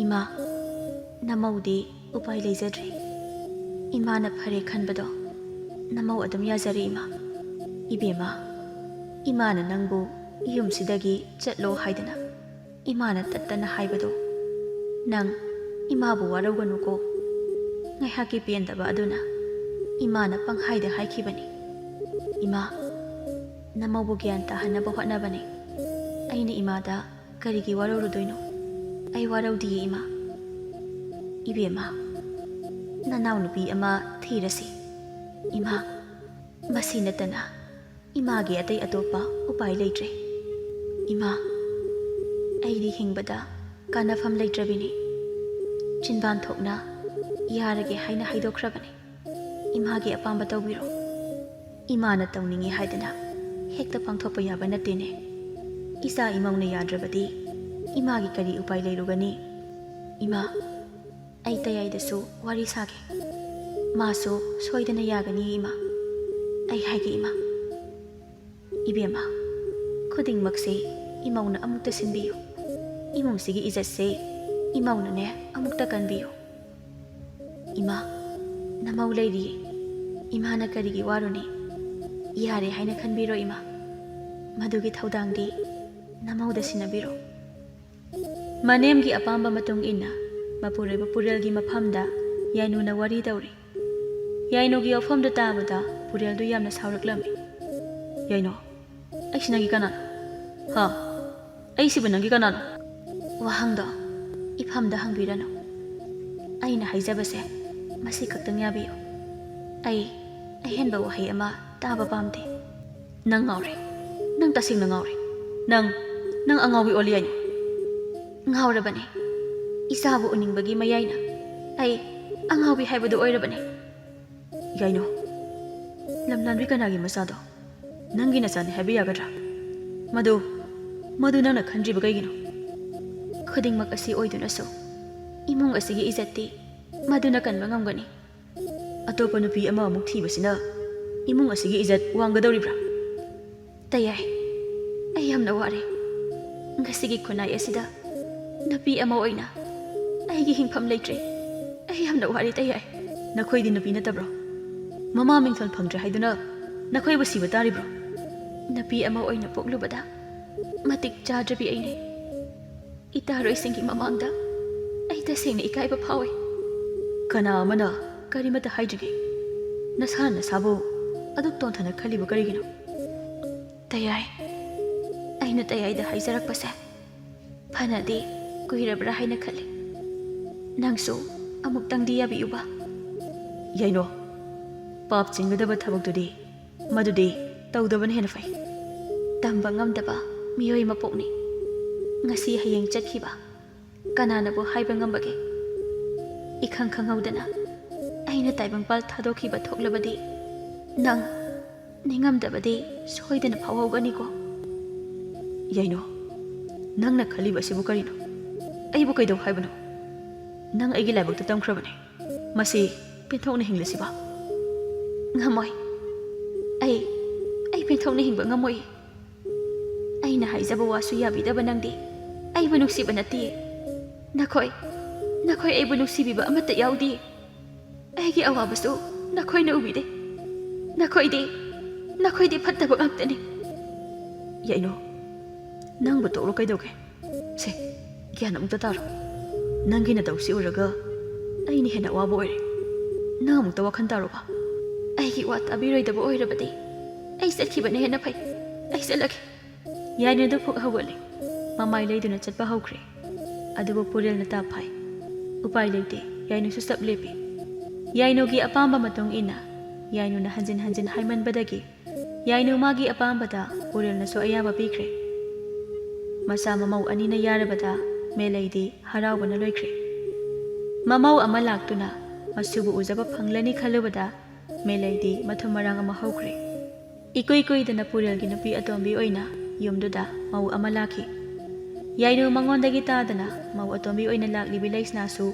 ꯏꯃꯥ, ꯅꯃꯧꯗꯤ ꯎꯄꯥꯏ ꯂꯩꯖꯗ꯭ꯔꯦ꯫ ꯏꯃꯥꯅ ꯐꯔꯦ ꯈꯟꯕꯗꯣ ꯅꯃꯧ ꯑꯗꯨꯝ ꯌꯥꯖꯔꯦ ꯏꯃꯥ꯫ ꯏꯕꯦꯝꯃ, ꯏꯃꯥꯅ ꯅꯪꯕꯨ ꯌꯨꯝꯁꯤꯗꯒꯤ ꯆꯠꯂꯣ ꯍꯥꯏꯗꯅ ꯏꯃꯥꯅ ꯇꯠꯇꯅ ꯍꯥꯏꯕꯗꯣ ꯅꯪ ꯏꯃꯥꯕꯨ ꯋꯥꯔꯧꯒꯅꯨꯀꯣ꯫ ꯉꯥꯏꯍꯥꯛꯀꯤ ꯄꯦꯟꯗꯕ ꯑꯗꯨꯅ ꯏꯃꯥꯅ ꯄꯪꯍꯥꯏꯗ ꯍꯥꯏꯈꯤꯕꯅꯤ꯫ ꯏꯃꯥ, ꯅꯃꯧꯕꯨ ꯒ꯭ꯌꯥꯟ ꯇꯥꯍꯟꯅꯕ ꯍꯣꯠꯅꯕꯅꯤ꯫ ꯑꯩꯅ ꯏꯃꯥꯗ ꯀꯔꯤꯒꯤ ꯋꯥꯔꯧꯔꯨꯗꯣꯏꯅꯣ? ꯑꯩ ꯋꯥꯔꯧꯗꯤꯌꯦ ꯏꯃꯥ꯫ ꯏꯕꯦꯝꯃ, ꯅꯅꯥꯎ ꯅꯨꯄꯤ ꯑꯃ ꯊꯤꯔꯁꯤ꯫ ꯏꯃꯥ, ꯃꯁꯤ ꯅꯠꯇꯅ ꯏꯃꯥꯒꯤ ꯑꯇꯩ ꯑꯇꯣꯞꯄ ꯎꯄꯥꯏ ꯂꯩꯇ꯭ꯔꯦ꯫ ꯏꯃꯥ, ꯑꯩꯗꯤ ꯍꯤꯡꯕꯗ ꯀꯥꯟꯅꯐꯝ ꯂꯩꯇ꯭ꯔꯕꯤꯅꯤ꯫ ꯆꯤꯟꯕꯥꯟ ꯊꯣꯛꯅ ꯌꯥꯔꯒꯦ ꯍꯥꯏꯅ ꯍꯥꯏꯗꯣꯛꯈ꯭ꯔꯕꯅꯤ꯫ ꯏꯃꯥꯒꯤ ꯑꯄꯥꯝꯕ ꯇꯧꯕꯤꯔꯣ꯫ ꯏꯃꯥꯅ ꯇꯧꯅꯤꯡꯉꯤ ꯍꯥꯏꯗꯅ ꯍꯦꯛꯇ ꯄꯥꯡꯊꯣꯛꯄ ꯌꯥꯕ ꯅꯠꯇꯦꯅꯦ꯫ ꯏꯆꯥ ꯏꯃꯧꯅ ꯌꯥꯗ꯭ꯔꯕꯗꯤ ꯏꯃꯥꯒꯤ ꯀꯔꯤ ꯎꯄꯥꯏ ꯂꯩꯔꯨꯒꯅꯤ? ꯏꯃꯥ, ꯑꯩ ꯇꯌꯥꯏꯗꯁꯨ ꯋꯥꯔꯤ ꯁꯥꯒꯦ꯫ ꯃꯥꯁꯨ ꯁꯣꯏꯗꯅ ꯌꯥꯒꯅꯤ ꯏꯃꯥ꯫ ꯑꯩ ꯍꯥꯏꯒꯦ ꯏꯃꯥ꯫ ꯏꯕꯦꯝꯃ, ꯈꯨꯗꯤꯡꯃꯛꯁꯦ ꯏꯃꯧꯅ ꯑꯃꯨꯛꯇ ꯁꯤꯟꯕꯤꯌꯨ꯫ ꯏꯃꯨꯡꯁꯤꯒꯤ ꯏꯖꯠꯁꯦ ꯏꯃꯧꯅꯅꯦ ꯑꯃꯨꯛꯇ ꯀꯟꯕꯤꯌꯨ꯫ ꯏꯃꯥ, ꯅꯃꯧ ꯂꯩꯔꯤꯌꯦ, ꯏꯃꯥꯅ ꯀꯔꯤꯒꯤ ꯋꯥꯔꯨꯅꯤ? ꯌꯥꯔꯦ ꯍꯥꯏꯅ ꯈꯟꯕꯤꯔꯣ ꯏꯃꯥ꯫ ꯃꯗꯨꯒꯤ ꯊꯧꯗꯥꯡꯗꯤ ꯅꯃꯧꯗ ꯁꯤꯟꯅꯕꯤꯔꯣ꯫ ꯃꯅꯦꯝꯒꯤ ꯑꯄꯥꯝꯕ ꯃꯇꯨꯡ ꯏꯟꯅ ꯃꯄꯨꯔꯣꯏꯕ ꯄꯨꯔꯦꯜꯒꯤ ꯃꯐꯝꯗ ꯌꯥꯏꯅꯨꯅ ꯋꯥꯔꯤ ꯇꯧꯔꯤ꯫ ꯌꯥꯏꯅꯨꯒꯤ ꯋꯥꯐꯝꯗꯨ ꯇꯥꯕꯗ ꯄꯨꯔꯦꯜꯗꯨ ꯌꯥꯝꯅ ꯁꯥꯎꯔꯛꯂꯝꯃꯤ꯫ ꯌꯥꯏꯅꯨ, ꯑꯩꯁꯤ ꯅꯪꯒꯤ ꯀꯅꯥꯅꯣ? ꯑꯩꯁꯤꯕꯨ ꯅꯪꯒꯤ ꯀꯅꯥꯅꯣ? ꯋꯥꯍꯪꯗꯣ ꯏꯐꯝꯗ ꯍꯪꯕꯤꯔꯅꯨ꯫ ꯑꯩꯅ ꯍꯥꯏꯖꯕꯁꯦ ꯃꯁꯤ ꯈꯛꯇꯪ ꯌꯥꯕꯤꯌꯨ꯫ ꯑꯩ ꯑꯍꯦꯟꯕ ꯋꯥꯍꯩ ꯑꯃ ꯇꯥꯕ ꯄꯥꯝꯗꯦ꯫ ꯅꯪ ꯉꯥꯎꯔꯦ, ꯅꯪ ꯇꯁꯦꯡꯅ ꯉꯥꯎꯔꯦ꯫ ꯅꯪ ꯑꯉꯥꯎꯕꯤ ꯑꯣꯜꯂꯤ ꯌꯥꯏꯅꯨ꯫ ꯉꯥꯎꯔꯕꯅꯦ꯫ ꯏꯆꯥꯕꯨ ꯎꯅꯤꯡꯕꯒꯤ ꯃꯌꯥꯏꯅ ꯑꯩ ꯑꯉꯥꯎꯕꯤ ꯍꯥꯏꯕꯗꯨ ꯑꯣꯏꯔꯕꯅꯦ꯫ ꯌꯥꯏꯅꯨ, ꯂꯝꯂꯥꯟꯕꯤ ꯀꯅꯥꯒꯤ ꯃꯆꯥꯗꯣ ꯅꯪꯒꯤ ꯅꯆꯥꯅꯤ ꯍꯥꯏꯕ ꯌꯥꯒꯗ꯭ꯔꯥ? ꯃꯗꯨ ꯅꯪꯅ ꯈꯟꯗ꯭ꯔꯤꯕ ꯀꯩꯒꯤꯅꯣ? ꯈꯨꯗꯤꯡꯃꯛ ꯑꯁꯤ ꯑꯣꯏꯗꯨꯅꯁꯨ ꯏꯃꯨꯡ ꯑꯁꯤꯒꯤ ꯏꯖꯠꯇꯤ ꯃꯗꯨꯅ ꯀꯟꯕ ꯉꯝꯒꯅꯤ꯫ ꯑꯇꯣꯞꯄ ꯅꯨꯄꯤ ꯑꯃ ꯑꯃꯨꯛ ꯊꯤꯕꯁꯤꯅ ꯏꯃꯨꯡ ꯑꯁꯤꯒꯤ ꯏꯖꯠ ꯋꯥꯡꯒꯗꯧꯔꯤꯕ꯭ꯔꯥ? ꯇꯌꯥꯏ, ꯑꯩ ꯌꯥꯝꯅ ꯋꯥꯔꯦ꯫ ꯉꯁꯤꯒꯤ ꯈꯨꯟꯅꯥꯏ ꯑꯁꯤꯗ ꯅꯨꯄꯤ ꯑꯃ ꯑꯣꯏꯅ ꯑꯩꯒꯤ ꯍꯤꯡꯐꯝ ꯂꯩꯇ꯭ꯔꯦ꯫ ꯑꯩ ꯌꯥꯝꯅ ꯋꯥꯔꯦ ꯇꯌꯥꯏ꯫ Nakhoi di nupi natabro. Mama mingthol phangdre haiduna nakhoi bu siba taribro. Napi ama oina poklubada matik chadrabi aine itaroi singi mamangda ai tasengna ikaiba phawi. Kana amana karimata haijige. Nasana sabo aduk tonthana khalibu karigino. Tayai aina tayai da haijarakpase phanadi kuhirabra haina khali. Nangsu amuktangdi yabiyuba. Yaino pap chingdaba thabakdudi madudi tawdaban hena fai. Tamba ngamdaba miyoi mapokni ngasi hayeng chatkiba kananabu haiba ngambage ikhang khanghaudana aina taibangpal thadokhiba thoklabadi nang ningamdabadi soidana phawhogani ko. Yaino nangna khaliba sibu karino aibu kaido haibano nang aigi laibakta tamkhrabane masi pinthokna hinglasiba ngamoi ai pinthokna hingba ngamoi aina haijaba wasu yabidaba nangdi aibu nuksiba nati nakhoi aibu nuksibiba amata yaudi aigi awabasu nakhoi na ubide nakhoi di fattaba ngaktani. Yaino nang bu tokro kaidoge se gyan amta taro nangi na tawsi uraga aini hena wabo ore nang amta wakhan taro ba aigi wat abiroi daba oirabadi ai satkibane hena phai ai salake. Yaino da phuk hawale mamai leiduna chatpa hawkhre adubu purel na ta phai upai leite yaino su sap lepi yaino gi apamba matong ina yaino na hanjin haiman badagi yaino magi apamba da purel na so ayaba pikre masa mamau anina yarabada meleidi haraubana loikre mamau ama laktuna masubu ujaba phanglani khalubada meleidi mathumarang ama hawkhre ikoi dana purel gi nupi atombi oina yumduda mau ama lakhi yaino mangondagi tadana mau atombi oina laklibi leisna su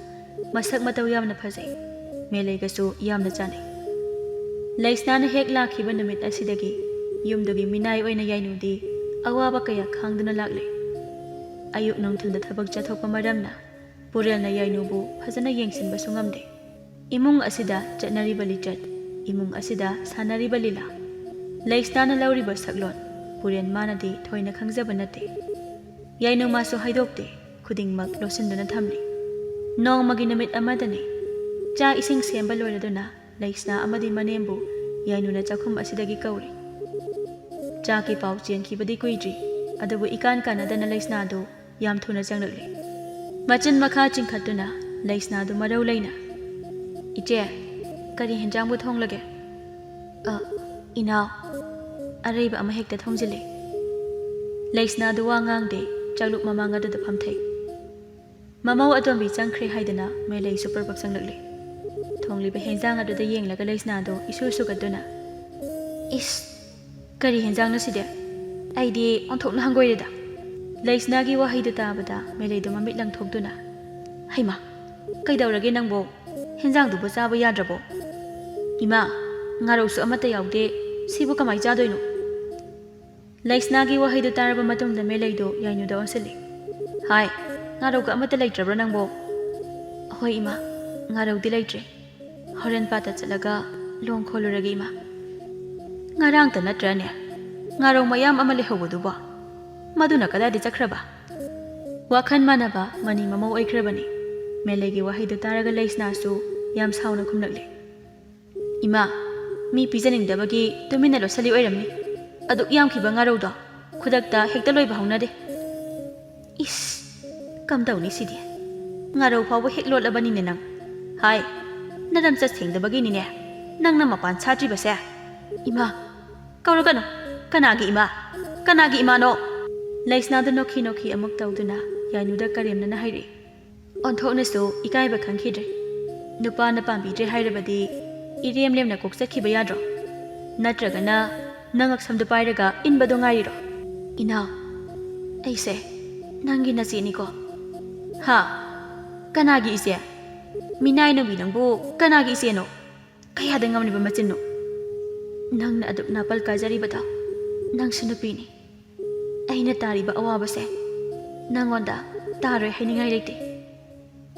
masak mataw yamna phajai meleigasu yamna chanai leisna na hek lakhiba numit asidagi yumdugi minai oina yainudi awaba kaya khangduna lakle ayuk nongthilda thabak chathokpa maramna purelna yainubu phajana yengsinba sungamde imung asida chatnariba lichat imung asida sanariba lila leisna na lauriba saklon purel manadi thoina khangjaba nate yaino maso haidokte khudingmak losinduna thamli nongmagi namit amadane cha ising semba loiraduna leisna amadi manembu yainuna chakhum asidagi kauri cha ki pau chen khibadi kuidri adabu ikan kanadana leisna do yam thuna changlakle machin makha chingkhatuna leisna do marau leina iche kari henjang bu thonglage Inaw araiba ama hekta thongjile leisna do wangangde chagluk mamanga da phamthai mamau atombi changkhre haidana melei super pap changlakle thongliba henjang adu da yenglaga leisna do isu sugaduna is kari henjang na side aidi onthokna hangoireda leisna gi wahaidu tabada melei do mamit lang thokduna haima kaidawrage nangbo henjang du ba chaba yadrabo ima ngarosu amata yaude sibu kamai chadoino leisna gi wahaidu taraba matungda melei do yainu da onseli hai ngaroga amata leitrabra nangbo hoi ima ngarau di leitre horen pata chalaga long kholurage ima ngarang ta natrane ngarau mayam ama lehobudu ba maduna kada di chakraba wakhan manaba mani mamau aikrabani melegi wahaidu taraga leisna su yam sauna khumlakle ima mi pijaning dabagi tumina lo sali oiramni aduk yam khiba ngarau do khudakta hekta loiba haunade is kam tawni sidi ngarau phawba heklot labani ne nang hai nadam cha sengdabagi ni ne nang na mapan chhatri base ima kauragano kanagi ima no leisna da nokhi amuk tawduna yainu da karemna na hairi onthokna so ikaiba khangkhidre nupa na pambi dre hairabadi irem lemna koksakhiba yadro natragana nangak samdu pairaga inbado ngairo inaw aise nangi nasini ko ha kanagi ise minai no binangbu kanagi ise no kaya da ngamni ba machinno nangna adup napal kajari bata nang sunupini aina tariba awabase nangonda taroi hainingai leite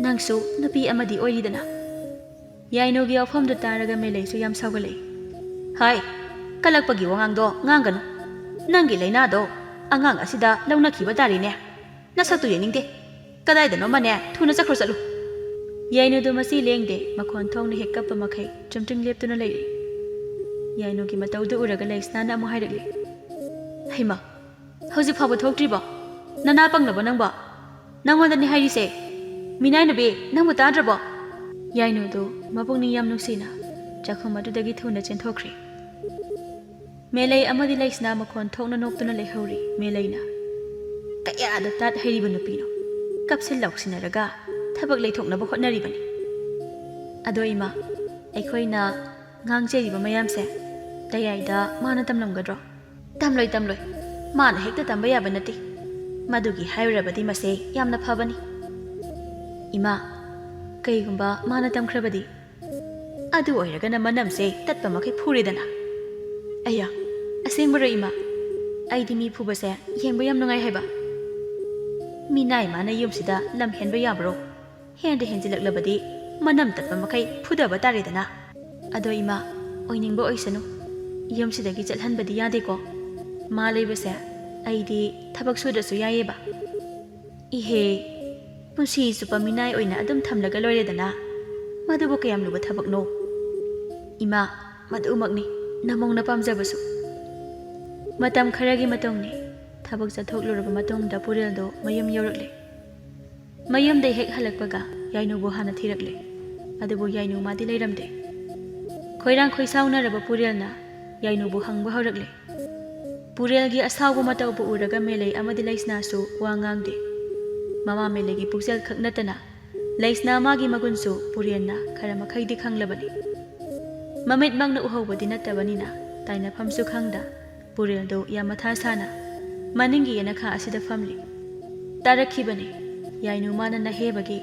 nangsu nupi amadi oiridana ꯌꯥꯏꯅꯨꯒꯤ ꯋꯥꯐꯝꯗꯨ ꯇꯥꯔꯒ ꯃꯦꯂꯩꯁꯨ ꯌꯥꯝ ꯁꯥꯎꯒꯠꯂꯛꯏ. ꯍꯥꯏ, ꯀꯜꯂꯛꯄꯒꯤ ꯋꯥꯉꯥꯡꯗꯣ ꯉꯥꯡꯒꯅꯨ. ꯅꯪꯒꯤ ꯂꯩꯅꯥꯗꯣ ꯑꯉꯥꯡ ꯑꯁꯤꯗ ꯂꯧꯅꯈꯤꯕ ꯇꯥꯔꯤꯅꯦ. ꯅꯁꯛꯇꯨ ꯌꯦꯡꯅꯤꯡꯗꯦ. ꯀꯗꯥꯏꯗꯅꯣꯃꯅꯦ ꯊꯨꯅ ꯆꯠꯈ꯭ꯔꯣ ꯆꯠꯂꯨ. ꯌꯥꯏꯅꯨꯗꯨ ꯃꯁꯤ ꯂꯦꯡꯗꯦ ꯃꯈꯣꯟ ꯊꯣꯛꯅ ꯍꯦꯛ ꯀꯞꯄ ꯃꯈꯩ ꯆꯨꯝꯇ꯭ꯔꯤꯡ ꯂꯦꯞꯇꯨꯅ ꯂꯩꯔꯤ. ꯌꯥꯏꯅꯨꯒꯤ ꯃꯇꯧꯗꯨ ꯎꯔꯒ ꯂꯩꯁꯅꯥꯅ ꯑꯃꯨꯛ ꯍꯥꯏꯔꯛꯂꯤ. ꯍꯩꯃ, ꯍꯧꯖꯤꯛ ꯐꯥꯎꯕ ꯊꯣꯛꯇ꯭ꯔꯤꯕꯣ? ꯅꯅꯥ ꯄꯪꯂꯕꯣ ꯅꯪꯕꯣ? ꯅꯪꯉꯣꯟꯗꯅꯤ ꯍꯥꯏꯔꯤꯁꯦ. ꯃꯤꯅꯥꯏ ꯅꯨꯕꯤ, ꯅꯪꯕꯨ ꯇꯥꯗ꯭ꯔꯕꯣ? ꯌꯥꯏꯅꯨꯗꯨ ꯃꯄꯨꯛꯅꯤꯡ ꯌꯥꯝ ꯅꯨꯡꯁꯤꯅ ꯆꯥꯛꯈꯨꯝ ꯑꯗꯨꯗꯒꯤ ꯊꯨꯅ ꯆꯦꯟꯊꯣꯛꯈ꯭ꯔꯦ. ꯃꯦꯂꯩ ꯑꯃꯗꯤ ꯂꯩꯁꯅꯥ ꯃꯈꯣꯟ ꯊꯣꯛꯅ ꯅꯣꯛꯇꯨꯅ ꯂꯩꯍꯧꯔꯤ. ꯃꯦꯂꯩꯅ ꯀꯌꯥꯗ ꯇꯥꯠ ꯍꯩꯔꯤꯕ ꯅꯨꯄꯤꯅꯣ? ꯀꯞꯁꯤꯟ ꯂꯥꯎꯁꯤꯟꯅꯔꯒ ꯊꯕꯛ ꯂꯩꯊꯣꯛꯅꯕ ꯍꯣꯠꯅꯔꯤꯕꯅꯤ. ꯑꯗꯣ ꯏꯃꯥ, ꯑꯩꯈꯣꯏꯅ ꯉꯥꯡꯖꯔꯤꯕ ꯃꯌꯥꯝꯁꯦ ꯇꯌꯥꯏꯗ ꯃꯥꯅ ꯇꯝꯂꯝꯒꯗ꯭ꯔꯣ? ꯇꯝꯂꯣꯏ ꯇꯝꯂꯣꯏ. ꯃꯥꯅ ꯍꯦꯛꯇ ꯇꯝꯕ ꯌꯥꯕ ꯅꯠꯇꯦ. ꯃꯗꯨꯒꯤ ꯍꯥꯏꯔꯨꯔꯕꯗꯤ ꯃꯁꯦ ꯌꯥꯝꯅ ꯐꯕꯅꯤ. ꯏꯃꯥ, ꯀꯩꯒꯨꯝꯕ ꯃꯥꯅ ꯇꯝꯈ꯭ꯔꯕꯗꯤ? ꯑꯗꯨ ꯑꯣꯏꯔꯒꯅ ꯃꯅꯝꯁꯦ ꯇꯠꯄ ꯃꯈꯩ ꯐꯨꯔꯦꯗꯅ. ꯑꯌꯥ, ꯑꯁꯦꯡꯕꯔꯣ ꯏꯃꯥ? ꯑꯩꯗꯤ ꯃꯤ ꯐꯨꯕꯁꯦ ꯌꯦꯡꯕ ꯌꯥꯝ ꯅꯨꯡꯉꯥꯏ ꯍꯥꯏꯕ. ꯃꯤꯅꯥꯏ ꯃꯥꯅ ꯌꯨꯝꯁꯤꯗ ꯂꯝ ꯍꯦꯟꯕ ꯌꯥꯕ꯭ꯔꯣ? ꯍꯦꯟꯗ ꯍꯦꯟꯖꯤꯜꯂꯛꯂꯕꯗꯤ ꯃꯅꯝ ꯇꯠꯄ ꯃꯈꯩ ꯐꯨꯗꯕ ꯇꯥꯔꯦꯗꯅ. ꯑꯗꯣ ꯏꯃꯥ, ꯑꯣꯏꯅꯤꯡꯕ ꯑꯣꯏꯁꯅꯨ. ꯌꯨꯝꯁꯤꯗꯒꯤ ꯆꯠꯍꯟꯕꯗꯤ ꯌꯥꯗꯦꯀꯣ. ꯃꯥ ꯂꯩꯕꯁꯦ ꯑꯩꯗꯤ ꯊꯕꯛ ꯁꯨꯗ꯭ꯔꯁꯨ ꯌꯥꯏꯌꯦꯕ. ꯏꯍꯦ, ꯄꯨꯟꯁꯤ ꯆꯨꯞꯄ ꯃꯤꯅꯥꯏ ꯑꯣꯏꯅ ꯑꯗꯨꯝ ꯊꯝꯂꯒ ꯂꯣꯏꯔꯦꯗꯅ. ꯃꯗꯨꯕꯨ ꯀꯌꯥꯝ ꯂꯨꯕ ꯊꯕꯛꯅꯣ? ꯏꯃꯥ, ꯃꯗꯨꯃꯛꯅꯤ ꯅꯃꯧꯅ ꯄꯥꯝꯖꯕꯁꯨ. ꯃꯇꯝ ꯈꯔꯒꯤ ꯃꯇꯨꯡꯅꯤ. ꯊꯕꯛ ꯆꯠꯊꯣꯛꯂꯨꯔꯕ ꯃꯇꯨꯡꯗ ꯄꯨꯔꯦꯜꯗꯣ ꯃꯌꯨꯝ ꯌꯧꯔꯛꯂꯦ. ꯃꯌꯨꯝꯗ ꯍꯦꯛ ꯍꯜꯂꯛꯄꯒ ꯌꯥꯏꯅꯨꯕꯨ ꯍꯥꯟꯅ ꯊꯤꯔꯛꯂꯦ. ꯑꯗꯨꯕꯨ ꯌꯥꯏꯅꯨ ꯃꯥꯗꯤ ꯂꯩꯔꯝꯗꯦ. ꯈꯣꯏꯔꯥꯡ ꯈꯣꯏꯁꯥꯎꯅꯔꯕ ꯄꯨꯔꯦꯜꯅ ꯌꯥꯏꯅꯨꯕꯨ ꯍꯪꯕ ꯍꯧꯔꯛꯂꯦ. ꯄꯨꯔꯦꯜꯒꯤ ꯑꯁꯥꯎꯕ ꯃꯇꯧꯕꯨ ꯎꯔꯒ ꯃꯦꯂꯩ ꯑꯃꯗꯤ ꯂꯩꯁꯅꯥꯁꯨ ꯋꯥ ꯉꯥꯡꯗꯦ. ꯃꯃꯥ ꯃꯦꯂꯩꯒꯤ ꯄꯨꯛꯆꯦꯜ ꯈꯛ ꯅꯠꯇꯅ ꯂꯩꯁꯅꯥ ꯃꯥꯒꯤ ꯃꯒꯨꯟꯁꯨ ꯄꯨꯔꯦꯜꯅ ꯈꯔ ꯃꯈꯩꯗꯤ ꯈꯪꯂꯕꯅꯤ. ꯃꯃꯤꯠꯃꯛꯅ ꯎꯍꯧꯕꯗꯤ ꯅꯠꯇꯕꯅꯤꯅ ꯇꯥꯏꯅꯐꯝꯁꯨ ꯈꯪꯗ ꯄꯨꯔꯦꯜꯗꯨ ꯌꯥꯝ ꯃꯊꯥ ꯁꯥꯅ ꯃꯅꯤꯡꯒꯤ ꯌꯦꯅꯈꯥ ꯑꯁꯤꯗ ꯐꯝꯂꯤ. ꯇꯥꯔꯛꯈꯤꯕꯅꯤ ꯌꯥꯏꯅꯨ ꯃꯥꯅ ꯅꯍꯦꯕꯒꯤ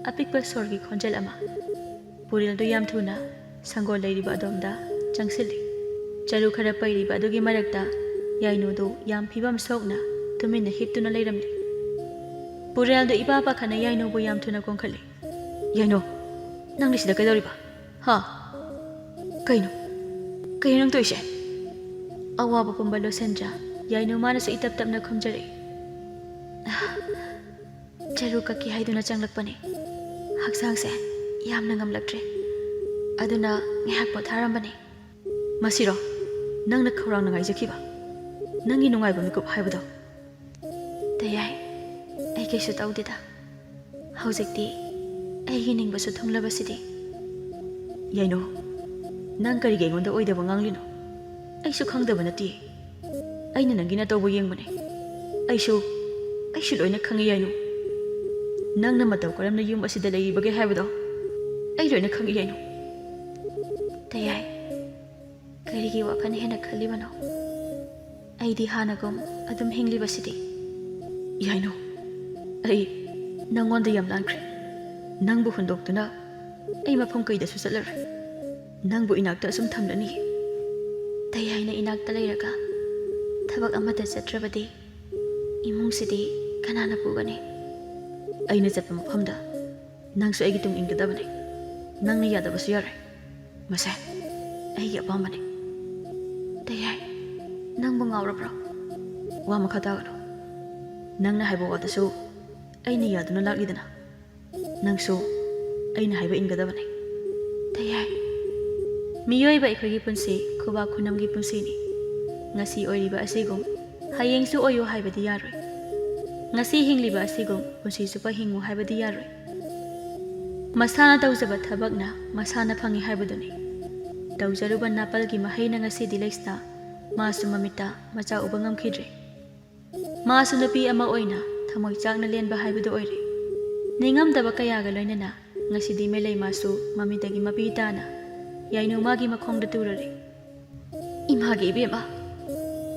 ꯑꯄꯤꯛꯄ ꯁꯣꯔꯒꯤ ꯈꯣꯟꯖꯦꯜ ꯑꯃ. ꯄꯨꯔꯦꯜꯗꯨ ꯌꯥꯝ ꯊꯨꯅ ꯁꯪꯒꯣꯜ ꯂꯩꯔꯤꯕ ꯑꯗꯣꯝꯗ ꯆꯪꯁꯤꯜꯂꯤ. ꯆꯔꯨ ꯈꯔ ꯄꯩꯔꯤꯕ ꯑꯗꯨꯒꯤ ꯃꯔꯛꯇ ꯌꯥꯏꯅꯨꯗꯨ ꯌꯥꯝ ꯐꯤꯕꯝ ꯁꯣꯛꯅ ꯇꯨꯃꯤꯟꯅ ꯍꯤꯞꯇꯨꯅ ꯂꯩꯔꯝꯂꯤ. ꯄꯨꯔꯦꯜꯗꯨ ꯏꯄꯥ ꯄꯥꯈꯠꯅ ꯌꯥꯏꯅꯨꯕꯨ ꯌꯥꯝ ꯊꯨꯅ ꯀꯣꯟꯈꯠꯂꯤ. ꯌꯥꯏꯅꯨ, ꯅꯪꯗꯤ ꯁꯤꯗ ꯀꯩꯗꯧꯔꯤꯕ? ꯍꯥ? ꯀꯩꯅꯣ ꯅꯪ ꯇꯧꯏꯁꯦ? ꯑꯋꯥꯕ ꯄꯨꯝꯕ ꯂꯣꯠꯁꯤꯟꯗ꯭ꯔ ꯌꯥꯏꯅꯨ ꯃꯥꯅꯁꯨ ꯏꯇꯞ ꯇꯞꯅ ꯈꯨꯝꯖꯔꯛꯏ. ꯆꯔꯨ ꯀꯛꯀꯦ ꯍꯥꯏꯗꯨꯅ ꯆꯪꯂꯛꯄꯅꯤ. ꯍꯛꯆꯥꯡꯁꯦ ꯌꯥꯝꯅ ꯉꯝꯂꯛꯇ꯭ꯔꯦ. ꯑꯗꯨꯅ ꯉꯥꯏꯍꯥꯛ ꯄꯣꯊꯥꯔꯝꯕꯅꯤ. ꯃꯁꯤꯔꯣ ꯅꯪꯅ ꯈꯧꯔꯥꯡꯅ ꯉꯥꯏꯖꯈꯤꯕ ꯅꯪꯒꯤ ꯅꯨꯡꯉꯥꯏꯕ ꯃꯤꯀꯨꯞ ꯍꯥꯏꯕꯗꯣ? ꯇꯌꯥꯏ, ꯑꯩ ꯀꯩꯁꯨ ꯇꯧꯗꯦꯗ. ꯍꯧꯖꯤꯛꯇꯤ ꯑꯩꯒꯤ ꯅꯤꯡꯕꯁꯨ ꯊꯨꯡꯂꯕꯁꯤꯗꯤ. ꯌꯥꯏꯅꯨ, ꯅꯪ ꯀꯔꯤꯒꯤ ꯑꯩꯉꯣꯟꯗ ꯑꯣꯏꯗꯕ ꯉꯥꯡꯂꯤꯅꯣ? ꯑꯩꯁꯨ ꯈꯪꯗꯕ ꯅꯠꯇꯦ. ꯑꯩꯅ ꯅꯪꯒꯤ ꯅꯇꯧꯕ ꯌꯦꯡꯕꯅꯦ. ꯑꯩꯁꯨ ꯂꯣꯏꯅ ꯈꯪꯉꯤ ꯌꯥꯏꯅꯨ. ꯅꯪꯅ ꯃꯇꯧ ꯀꯔꯝꯅ ꯌꯨꯝ ꯑꯁꯤꯗ ꯂꯩꯔꯤꯕꯒꯦ ꯍꯥꯏꯕꯗꯣ ꯑꯩ ꯂꯣꯏꯅ ꯈꯪꯉꯤ ꯌꯥꯏꯅꯨ. ꯇꯌꯥꯏ, ꯀꯔꯤꯒꯤ ꯋꯥꯈꯜ ꯍꯦꯟꯅ ꯈꯜꯂꯤꯕꯅꯣ? ꯑꯩꯗꯤ ꯍꯥꯟꯅꯒꯨꯝ ꯑꯗꯨꯝ ꯍꯤꯡꯂꯤꯕꯁꯤꯗꯤ. ꯌꯥꯏꯅꯨ, ꯑꯩ ꯅꯪꯉꯣꯟꯗ ꯌꯥꯝ ꯂꯥꯟꯈ꯭ꯔꯦ. ꯅꯪꯕꯨ ꯍꯨꯟꯗꯣꯛꯇꯨꯅ ꯑꯩ ꯃꯐꯝ ꯀꯩꯗꯁꯨ ꯆꯠꯂꯔꯣꯏ. ꯅꯪꯕꯨ ꯏꯅꯥꯛꯇ ꯑꯁꯨꯝ ꯊꯝꯂꯅꯤ. ꯇꯌꯥꯏꯅ ꯏꯅꯥꯛꯇ ꯂꯩꯔꯒ ꯊꯕꯛ ꯑꯃꯠꯇ ꯆꯠꯇ꯭ꯔꯕꯗꯤ ꯏꯃꯨꯡꯁꯤꯗꯤ ꯀꯅꯥꯅ ꯄꯨꯒꯅꯤ? ꯑꯩꯅ ꯆꯠꯄ ꯃꯐꯝꯗ ꯅꯪꯁꯨ ꯑꯩꯒꯤ ꯇꯨꯡ ꯏꯟꯒꯗꯕꯅꯤ. ꯅꯪꯅ ꯌꯥꯗꯕꯁꯨ ꯌꯥꯔꯣꯏ. ꯃꯁꯦ ꯑꯩꯒꯤ ꯑꯄꯥꯝꯕꯅꯤ. ꯇꯌꯥꯏ, ꯅꯪꯕꯨ ꯉꯥꯎꯔꯕ꯭ꯔꯣ? ꯋꯥ ꯃꯈꯥ ꯇꯥꯒꯅꯨ. ꯅꯪꯅ ꯍꯥꯏꯕ ꯋꯥꯗꯁꯨ ꯑꯩꯅ ꯌꯥꯗꯨꯅ ꯂꯥꯛꯂꯤꯗꯅ. ꯅꯪꯁꯨ ꯑꯩꯅ ꯍꯥꯏꯕ ꯏꯟꯒꯗꯕꯅꯤ. ꯇꯌꯥꯏ, ꯃꯤꯑꯣꯏꯕ ꯑꯩꯈꯣꯏꯒꯤ ꯄꯨꯟꯁꯤ ꯈꯨꯕꯥꯛ ꯈꯨꯅꯝꯒꯤ ꯄꯨꯟꯁꯤꯅꯤ. ꯉꯁꯤ ꯑꯣꯏꯔꯤꯕ ꯑꯁꯤꯒꯨꯝ ꯍꯌꯦꯡꯁꯨ ꯑꯣꯏꯌꯨ ꯍꯥꯏꯕꯗꯤ ꯌꯥꯔꯣꯏ. ꯉꯁꯤ ꯍꯤꯡꯂꯤꯕ ꯑꯁꯤꯒꯨꯝ ꯄꯨꯟꯁꯤ ꯆꯨꯞꯄ ꯍꯤꯡꯉꯨ ꯍꯥꯏꯕꯗꯤ ꯌꯥꯔꯣꯏ. ꯃꯁꯥꯅ ꯇꯧꯖꯕ ꯊꯕꯛꯅ ꯃꯁꯥꯅ ꯐꯪꯏ ꯍꯥꯏꯕꯗꯨꯅꯤ. ꯇꯧꯖꯔꯨꯕ ꯅꯥꯄꯜꯒꯤ ꯃꯍꯩꯅ ꯉꯁꯤꯗꯤ ꯂꯩꯁꯅꯥ ꯃꯥꯁꯨ ꯃꯃꯤꯠꯇ ꯃꯆꯥ ꯎꯕ ꯉꯝꯈꯤꯗ꯭ꯔꯦ. ꯃꯥꯁꯨ ꯅꯨꯄꯤ ꯑꯃ ꯑꯣꯏꯅ ꯊꯃꯣꯏ ꯆꯥꯛꯅ ꯂꯦꯟꯕ ꯍꯥꯏꯕꯗꯨ ꯑꯣꯏꯔꯦ. ꯅꯤꯡꯉꯝꯗꯕ ꯀꯌꯥꯒ ꯂꯣꯏꯅꯅ ꯉꯁꯤꯗꯤ ꯃꯦꯂꯩ ꯃꯥꯁꯨ ꯃꯃꯤꯠꯇꯒꯤ ꯃꯄꯤ ꯇꯥꯅ ꯌꯥꯏꯅꯨ ꯃꯥꯒꯤ ꯃꯈꯣꯡꯗ ꯇꯨꯔꯔꯤ. ꯏꯃꯥꯒꯤ ꯏꯕꯦꯝꯃ,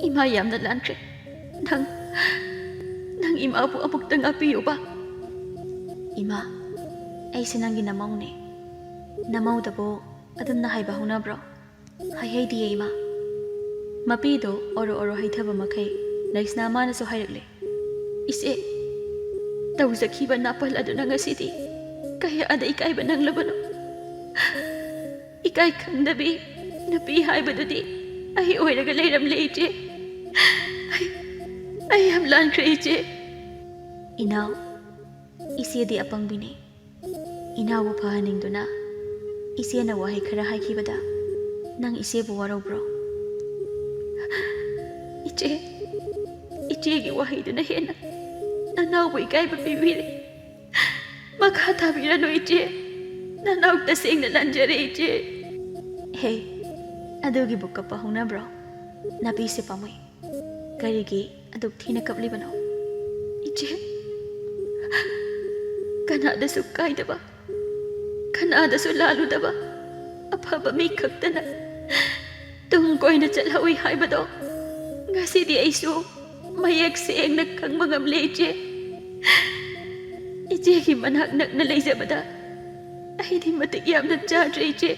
ꯏꯃꯥ ꯌꯥꯝꯅ ꯂꯥꯟꯈ꯭ꯔꯦ. ꯅꯪ ꯏꯃꯥꯕꯨ ꯑꯃꯨꯛꯇ ꯉꯥꯛꯄꯤꯌꯨꯕ. ꯏꯃꯥ, ꯑꯩꯁꯦ ꯅꯪꯒꯤ ꯅꯃꯧꯅꯦ. ꯅꯃꯧꯗꯕꯨ ꯑꯗꯨꯝꯅ ꯍꯥꯏꯕ ꯍꯧꯅꯕ꯭ꯔꯣ? ꯍꯥꯏꯍꯩꯗꯤꯌꯦ ꯏꯃꯥ. ꯃꯄꯤꯗꯣ ꯑꯣꯔꯣ ꯑꯣꯔꯣ ꯍꯩꯊꯕ ꯃꯈꯩ ꯂꯩꯁꯅꯥ ꯃꯥꯅꯁꯨ ꯍꯥꯏꯔꯛꯂꯦ. ꯏꯆꯦ, ꯇꯧꯖꯈꯤꯕ ꯅꯥꯄꯜ ꯑꯗꯨꯅ ꯉꯁꯤꯗꯤ ꯀꯌꯥꯗ ꯏꯀꯥꯏꯕ ꯅꯪꯂꯕꯅꯣ? ꯏꯀꯥꯏ ꯈꯪꯗꯕꯤ ꯅꯨꯄꯤ ꯍꯥꯏꯕꯗꯨꯗꯤ ꯑꯩ ꯑꯣꯏꯔꯒ ꯂꯩꯔꯝꯂꯦ ꯏꯆꯦ. ꯑꯩ ꯌꯥꯝ ꯂꯥꯟꯈ꯭ꯔꯦ ꯏꯆꯦ. ꯏꯅꯥꯎ, ꯏꯆꯦꯗꯤ ꯑꯄꯪꯕꯤꯅꯤ. ꯏꯅꯥꯎꯕꯨ ꯐꯍꯟꯅꯤꯡꯗꯨꯅ ꯏꯆꯦꯅ ꯋꯥꯍꯩ ꯈꯔ ꯍꯥꯏꯈꯤꯕꯗ ꯅꯪ ꯏꯆꯦꯕꯨ ꯋꯥꯔꯧꯕ꯭ꯔꯣ? ꯏꯆꯦ, ꯏꯆꯦꯒꯤ ꯋꯥꯍꯩꯗꯨꯅ ꯍꯦꯟꯅ ꯅꯅꯥꯎꯕꯨ ꯏꯀꯥꯏꯕ ꯄꯤꯕꯤꯔꯦ. ꯃꯈꯥ ꯇꯥꯕꯤꯔꯅꯨ ꯏꯆꯦ. ꯅꯅꯥꯎ ꯇꯁꯦꯡꯅ ꯂꯥꯟꯖꯔꯦ ꯏꯆꯦ. ꯍꯦ, ꯑꯗꯨꯒꯤꯕꯨ ꯀꯞꯄ ꯍꯧꯅꯕ꯭ꯔꯣ? ꯅꯥꯄꯤꯁꯦ ꯄꯥꯝꯃꯨꯏ. ꯀꯔꯤꯒꯤ ꯑꯗꯨꯛ ꯊꯤꯅ ꯀꯞꯂꯤꯕꯅꯣ? ꯏꯆꯦ, ꯀꯅꯥꯗꯁꯨ ꯀꯥꯏꯗꯕ, ꯀꯅꯥꯗꯁꯨ ꯂꯥꯜꯂꯨꯗꯕ ꯑꯐꯕ ꯃꯤ ꯈꯛꯇꯅ ꯇꯨꯡ ꯀꯣꯏꯅ ꯆꯠꯍꯧꯏ ꯍꯥꯏꯕꯗꯣ ꯉꯁꯤꯗꯤ ꯑꯩꯁꯨ ꯃꯌꯦꯛ ꯁꯦꯡꯅ ꯈꯪꯕ ꯉꯝꯂꯦ ꯏꯆꯦ. ꯏꯆꯦꯒꯤ ꯃꯅꯥꯛ ꯅꯛꯅ ꯂꯩꯖꯕꯗ ꯑꯩꯗꯤ ꯃꯇꯤꯛ ꯌꯥꯝꯅ ꯆꯥꯗ꯭ꯔꯦ ꯏꯆꯦ.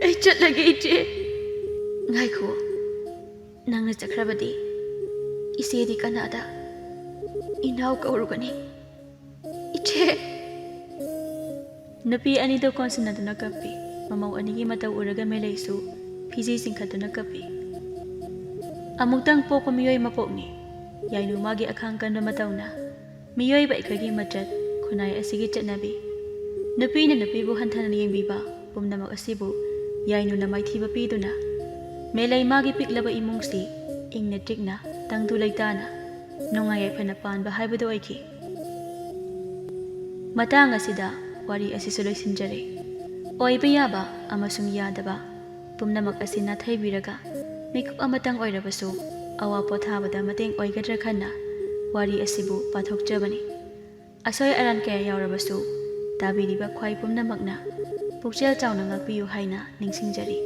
ꯑꯩ ꯆꯠꯂꯒꯦ ꯏꯆꯦ. ꯉꯥꯏꯈꯣ, ꯅꯪꯅ ꯆꯠꯈ꯭ꯔꯕꯗꯤ ꯏꯆꯦꯗꯤ ꯀꯅꯥꯗ ꯏꯅꯥꯎ ꯀꯧꯔꯨꯒꯅꯤ? ꯏꯆꯦ. ꯅꯨꯄꯤ ꯑꯅꯤꯗꯨ ꯀꯣꯟꯁꯤꯟꯅꯗꯨꯅ ꯀꯞꯄꯤ. ꯃꯃꯧ ꯑꯅꯤꯒꯤ ꯃꯇꯧ ꯎꯔꯒ ꯃꯦꯂꯩꯁꯨ ꯐꯤꯖꯤ ꯆꯤꯡꯈꯠꯇꯨꯅ ꯀꯞꯄꯤ. ꯑꯃꯨꯛꯇꯪ ꯄꯣꯛꯄ ꯃꯤꯑꯣꯏ ꯃꯄꯣꯛꯅꯤ. ꯌꯥꯏꯅꯨ ꯃꯥꯒꯤ ꯑꯈꯥꯡ ꯀꯟꯕ ꯃꯇꯧꯅ ꯃꯤꯑꯣꯏꯕ ꯑꯩꯈꯣꯏꯒꯤ ꯃꯆꯠ ꯈꯨꯟꯅꯥꯏ ꯑꯁꯤꯒꯤ ꯆꯠꯅꯕꯤ. ꯅꯨꯄꯤꯅ ꯅꯨꯄꯤꯕꯨ ꯍꯟꯊꯅ ꯌꯦꯡꯕꯤꯕ ꯄꯨꯝꯅꯃꯛ ꯑꯁꯤꯕꯨ ꯌꯥꯏꯅꯨꯅ ꯃꯥꯏꯊꯤꯕ ꯄꯤꯗꯨꯅ ꯃꯦꯂꯩ ꯃꯥꯒꯤ ꯄꯤꯛꯂꯕ ꯏꯃꯨꯡꯁꯤ ꯏꯪꯅ ꯆꯤꯛꯅ ꯇꯪꯗꯨ ꯂꯩꯇꯥꯅ ꯅꯨꯡꯉꯥꯏ ꯌꯥꯏꯐꯅ ꯄꯥꯟꯕ ꯍꯥꯏꯕꯗꯨ ꯑꯣꯏꯈꯤ. ꯃꯇꯥꯡ ꯑꯁꯤꯗ ꯋꯥꯔꯤ ꯑꯁꯤꯁꯨ ꯂꯣꯏꯁꯤꯟꯖꯔꯦ. ꯑꯣꯏꯕ ꯌꯥꯕ ꯑꯃꯁꯨꯡ ꯌꯥꯗꯕ ꯄꯨꯝꯅꯃꯛ ꯑꯁꯤ ꯅꯥꯊꯩꯕꯤꯔꯒ ꯃꯤꯀꯨꯞ ꯑꯃꯇꯪ ꯑꯣꯏꯔꯕꯁꯨ ꯑꯋꯥ ꯄꯣꯊꯥꯕꯗ ꯃꯇꯦꯡ ꯑꯣꯏꯒꯗ꯭ꯔꯥ ꯈꯟꯅ ꯋꯥꯔꯤ ꯑꯁꯤꯕꯨ ꯄꯥꯊꯣꯛꯆꯕꯅꯤ. ꯑꯁꯣꯏ ꯑꯔꯥꯟ ꯀꯌꯥ ꯌꯥꯎꯔꯕꯁꯨ ꯇꯥꯕꯤꯔꯤꯕ ꯈ꯭ꯋꯥꯏ ꯄꯨꯝꯅꯃꯛꯅ ꯄꯨꯛꯆꯦꯜ ꯆꯥꯎꯅ ꯉꯥꯛꯄꯤꯌꯨ ꯍꯥꯏꯅ ꯅꯤꯡꯁꯤꯡꯖꯔꯤ.